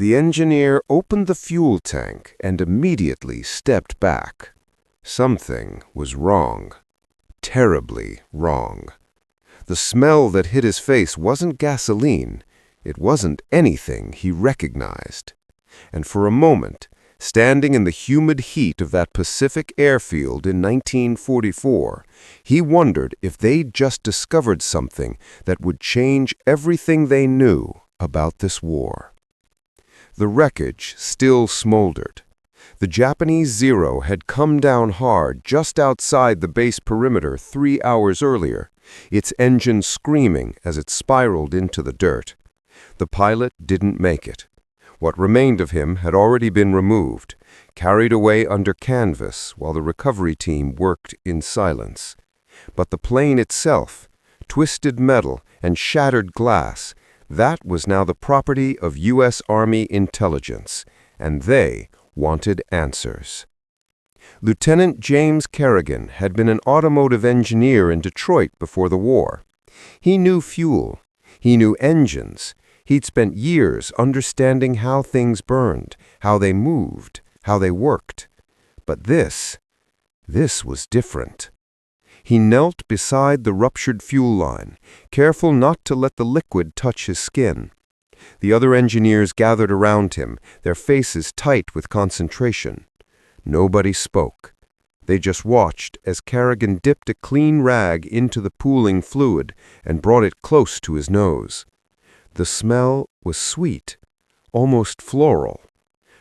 The engineer opened the fuel tank and immediately stepped back. Something was wrong. Terribly wrong. The smell that hit his face wasn't gasoline. It wasn't anything he recognized. And for a moment, standing in the humid heat of that Pacific airfield in 1944, he wondered if they'd just discovered something that would change everything they knew about this war. The wreckage still smoldered. The Japanese Zero had come down hard just outside the base perimeter 3 hours earlier, its engine screaming as it spiraled into the dirt. The pilot didn't make it. What remained of him had already been removed, carried away under canvas while the recovery team worked in silence. But the plane itself, twisted metal and shattered glass, that was now the property of U.S. Army intelligence, and they wanted answers. Lieutenant James Kerrigan had been an automotive engineer in Detroit before the war. He knew fuel. He knew engines. He'd spent years understanding how things burned, how they moved, how they worked. But this was different. He knelt beside the ruptured fuel line, careful not to let the liquid touch his skin. The other engineers gathered around him, their faces tight with concentration. Nobody spoke. They just watched as Kerrigan dipped a clean rag into the pooling fluid and brought it close to his nose. The smell was sweet, almost floral.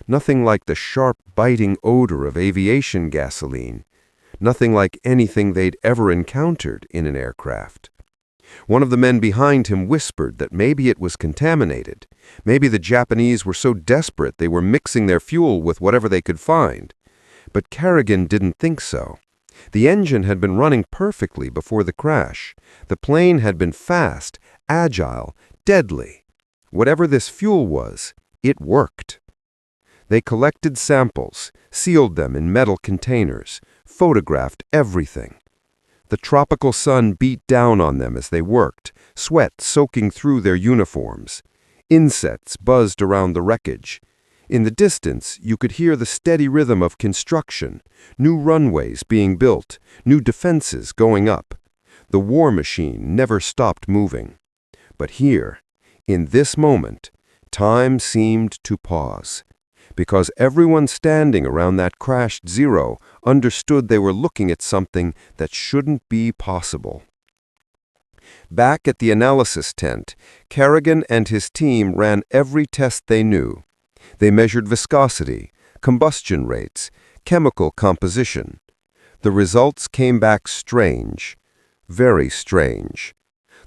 Nothing like the sharp, biting odor of aviation gasoline. Nothing like anything they'd ever encountered in an aircraft. One of the men behind him whispered that maybe it was contaminated. Maybe the Japanese were so desperate they were mixing their fuel with whatever they could find. But Kerrigan didn't think so. The engine had been running perfectly before the crash. The plane had been fast, agile, deadly. Whatever this fuel was, it worked. They collected samples, sealed them in metal containers, photographed everything. The tropical sun beat down on them as they worked, sweat soaking through their uniforms. Insects buzzed around the wreckage. In the distance, you could hear the steady rhythm of construction, new runways being built, new defenses going up. The war machine never stopped moving. But here, in this moment, time seemed to pause, because everyone standing around that crashed Zero understood they were looking at something that shouldn't be possible. Back at the analysis tent, Kerrigan and his team ran every test they knew. They measured viscosity, combustion rates, chemical composition. The results came back strange, very strange.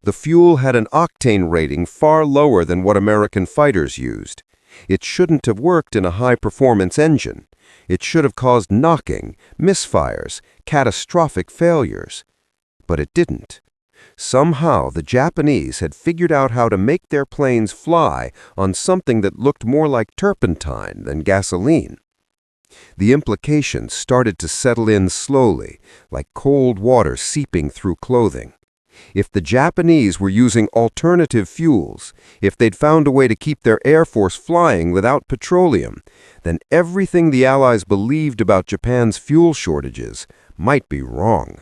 The fuel had an octane rating far lower than what American fighters used. It shouldn't have worked in a high-performance engine. It should have caused knocking, misfires, catastrophic failures. But it didn't. Somehow the Japanese had figured out how to make their planes fly on something that looked more like turpentine than gasoline. The implications started to settle in slowly, like cold water seeping through clothing. If the Japanese were using alternative fuels, if they'd found a way to keep their Air Force flying without petroleum, then everything the Allies believed about Japan's fuel shortages might be wrong.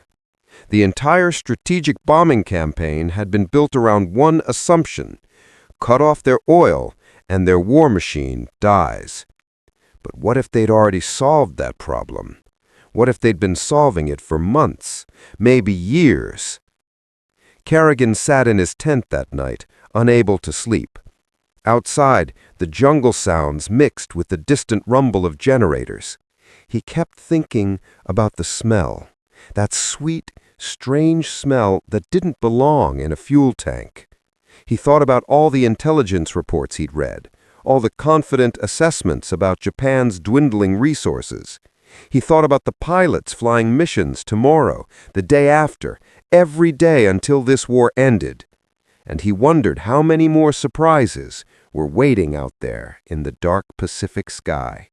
The entire strategic bombing campaign had been built around one assumption: cut off their oil and their war machine dies. But what if they'd already solved that problem? What if they'd been solving it for months, maybe years? Kerrigan sat in his tent that night, unable to sleep. Outside, the jungle sounds mixed with the distant rumble of generators. He kept thinking about the smell, that sweet, strange smell that didn't belong in a fuel tank. He thought about all the intelligence reports he'd read, all the confident assessments about Japan's dwindling resources. He thought about the pilots flying missions tomorrow, the day after, every day until this war ended. And he wondered how many more surprises were waiting out there in the dark Pacific sky.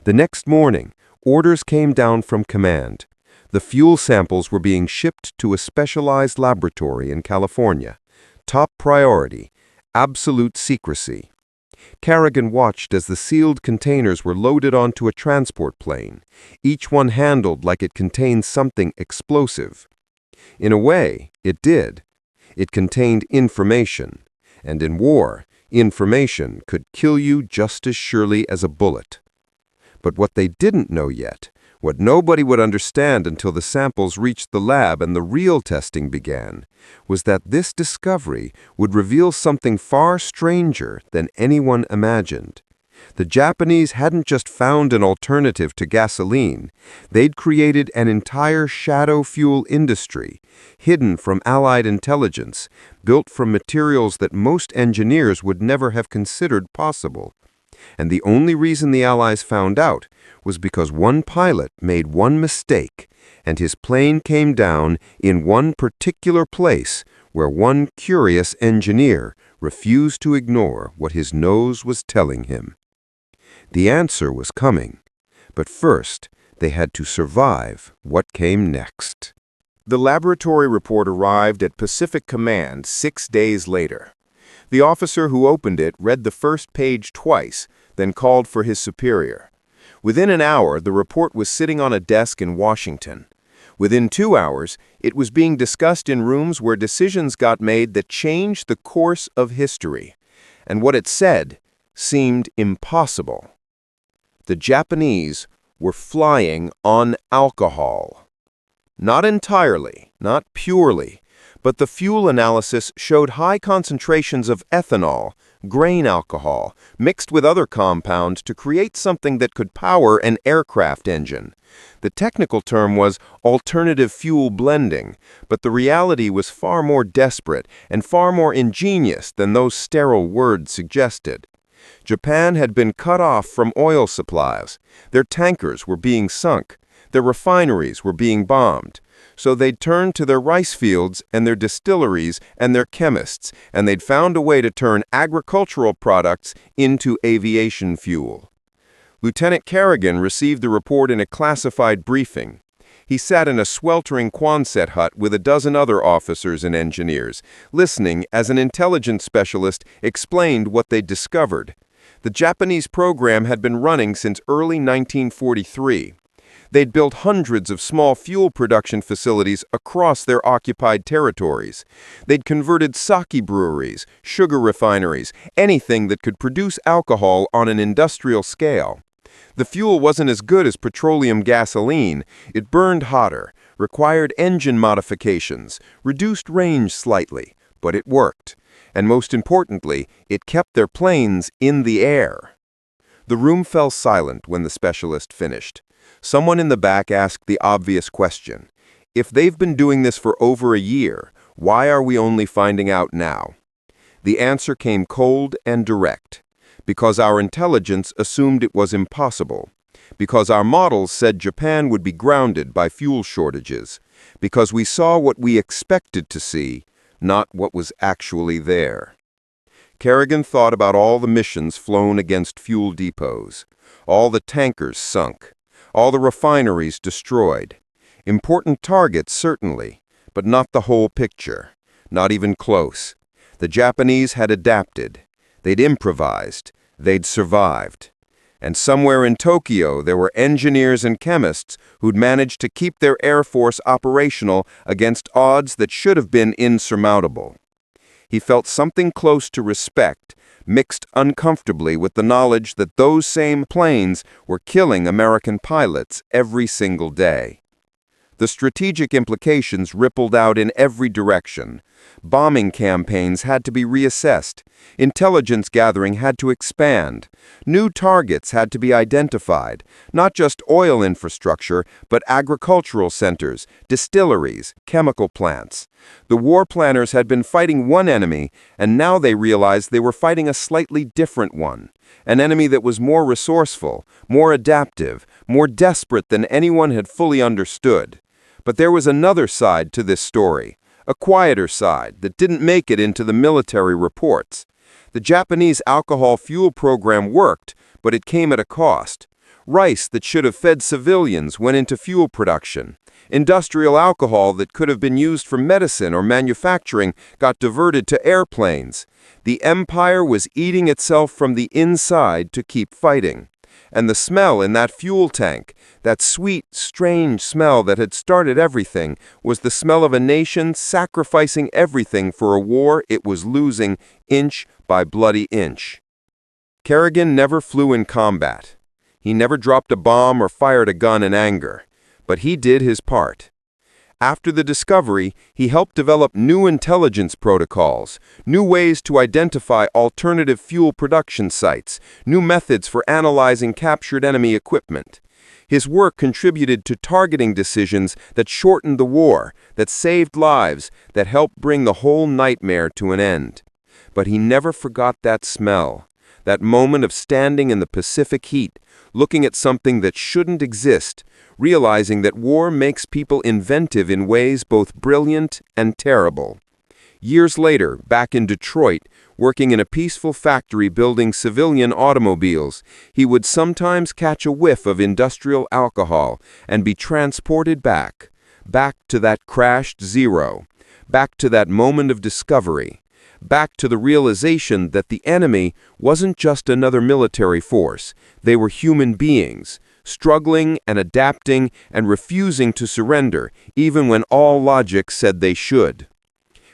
The next morning, orders came down from command. The fuel samples were being shipped to a specialized laboratory in California. Top priority, absolute secrecy. Kerrigan watched as the sealed containers were loaded onto a transport plane, each one handled like it contained something explosive. In a way, it did. It contained information, and in war, information could kill you just as surely as a bullet. But what they didn't know yet, what nobody would understand until the samples reached the lab and the real testing began, was that this discovery would reveal something far stranger than anyone imagined. The Japanese hadn't just found an alternative to gasoline, they'd created an entire shadow fuel industry, hidden from Allied intelligence, built from materials that most engineers would never have considered possible. And the only reason the Allies found out was because one pilot made one mistake, and his plane came down in one particular place where one curious engineer refused to ignore what his nose was telling him. The answer was coming, but first they had to survive what came next. The laboratory report arrived at Pacific Command 6 days later. The officer who opened it read the first page twice, then called for his superior. Within an hour, the report was sitting on a desk in Washington. Within 2 hours, it was being discussed in rooms where decisions got made that changed the course of history. And what it said seemed impossible. The Japanese were flying on alcohol. Not entirely, not purely, but the fuel analysis showed high concentrations of ethanol, grain alcohol, mixed with other compounds to create something that could power an aircraft engine. The technical term was alternative fuel blending, but the reality was far more desperate and far more ingenious than those sterile words suggested. Japan had been cut off from oil supplies. Their tankers were being sunk. Their refineries were being bombed. So they'd turned to their rice fields and their distilleries and their chemists, and they'd found a way to turn agricultural products into aviation fuel. Lieutenant Kerrigan received the report in a classified briefing. He sat in a sweltering Quonset hut with a dozen other officers and engineers, listening as an intelligence specialist explained what they'd discovered. The Japanese program had been running since early 1943. They'd built hundreds of small fuel production facilities across their occupied territories. They'd converted sake breweries, sugar refineries, anything that could produce alcohol on an industrial scale. The fuel wasn't as good as petroleum gasoline. It burned hotter, required engine modifications, reduced range slightly, but it worked. And most importantly, it kept their planes in the air. The room fell silent when the specialist finished. Someone in the back asked the obvious question. If they've been doing this for over a year, why are we only finding out now? The answer came cold and direct. Because our intelligence assumed it was impossible. Because our models said Japan would be grounded by fuel shortages. Because we saw what we expected to see, not what was actually there. Kerrigan thought about all the missions flown against fuel depots, all the tankers sunk, all the refineries destroyed. Important targets, certainly, but not the whole picture, not even close. The Japanese had adapted. They'd improvised. They'd survived. And somewhere in Tokyo, there were engineers and chemists who'd managed to keep their Air Force operational against odds that should have been insurmountable. He felt something close to respect, mixed uncomfortably with the knowledge that those same planes were killing American pilots every single day. The strategic implications rippled out in every direction. Bombing campaigns had to be reassessed. Intelligence gathering had to expand. New targets had to be identified, not just oil infrastructure, but agricultural centers, distilleries, chemical plants. The war planners had been fighting one enemy, and now they realized they were fighting a slightly different one. An enemy that was more resourceful, more adaptive, more desperate than anyone had fully understood. But there was another side to this story, a quieter side that didn't make it into the military reports. The Japanese alcohol fuel program worked, but it came at a cost. Rice that should have fed civilians went into fuel production. Industrial alcohol that could have been used for medicine or manufacturing got diverted to airplanes. The empire was eating itself from the inside to keep fighting. And the smell in that fuel tank, that sweet, strange smell that had started everything, was the smell of a nation sacrificing everything for a war it was losing inch by bloody inch. Kerrigan never flew in combat. He never dropped a bomb or fired a gun in anger. But he did his part. After the discovery, he helped develop new intelligence protocols, new ways to identify alternative fuel production sites, new methods for analyzing captured enemy equipment. His work contributed to targeting decisions that shortened the war, that saved lives, that helped bring the whole nightmare to an end. But he never forgot that smell, that moment of standing in the Pacific heat, looking at something that shouldn't exist, realizing that war makes people inventive in ways both brilliant and terrible. Years later, back in Detroit, working in a peaceful factory building civilian automobiles, he would sometimes catch a whiff of industrial alcohol and be transported back to that crashed Zero, back to that moment of discovery, back to the realization that the enemy wasn't just another military force, they were human beings, struggling and adapting and refusing to surrender, even when all logic said they should.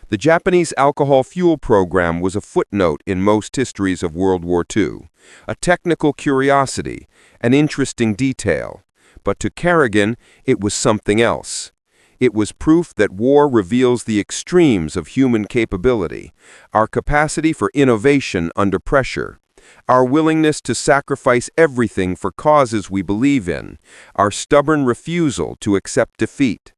The Japanese alcohol fuel program was a footnote in most histories of World War II, a technical curiosity, an interesting detail. But to Kerrigan, it was something else. It was proof that war reveals the extremes of human capability, our capacity for innovation under pressure, our willingness to sacrifice everything for causes we believe in, our stubborn refusal to accept defeat.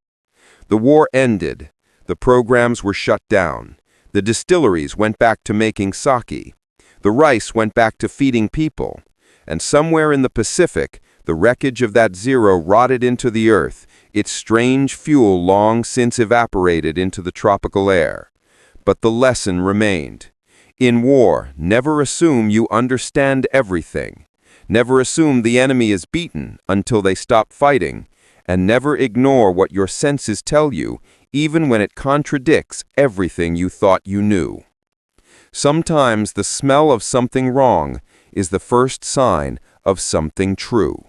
The war ended. The programs were shut down. The distilleries went back to making sake. The rice went back to feeding people. And somewhere in the Pacific, the wreckage of that Zero rotted into the earth, its strange fuel long since evaporated into the tropical air. But the lesson remained. In war, never assume you understand everything. Never assume the enemy is beaten until they stop fighting. And never ignore what your senses tell you, even when it contradicts everything you thought you knew. Sometimes the smell of something wrong is the first sign of something true.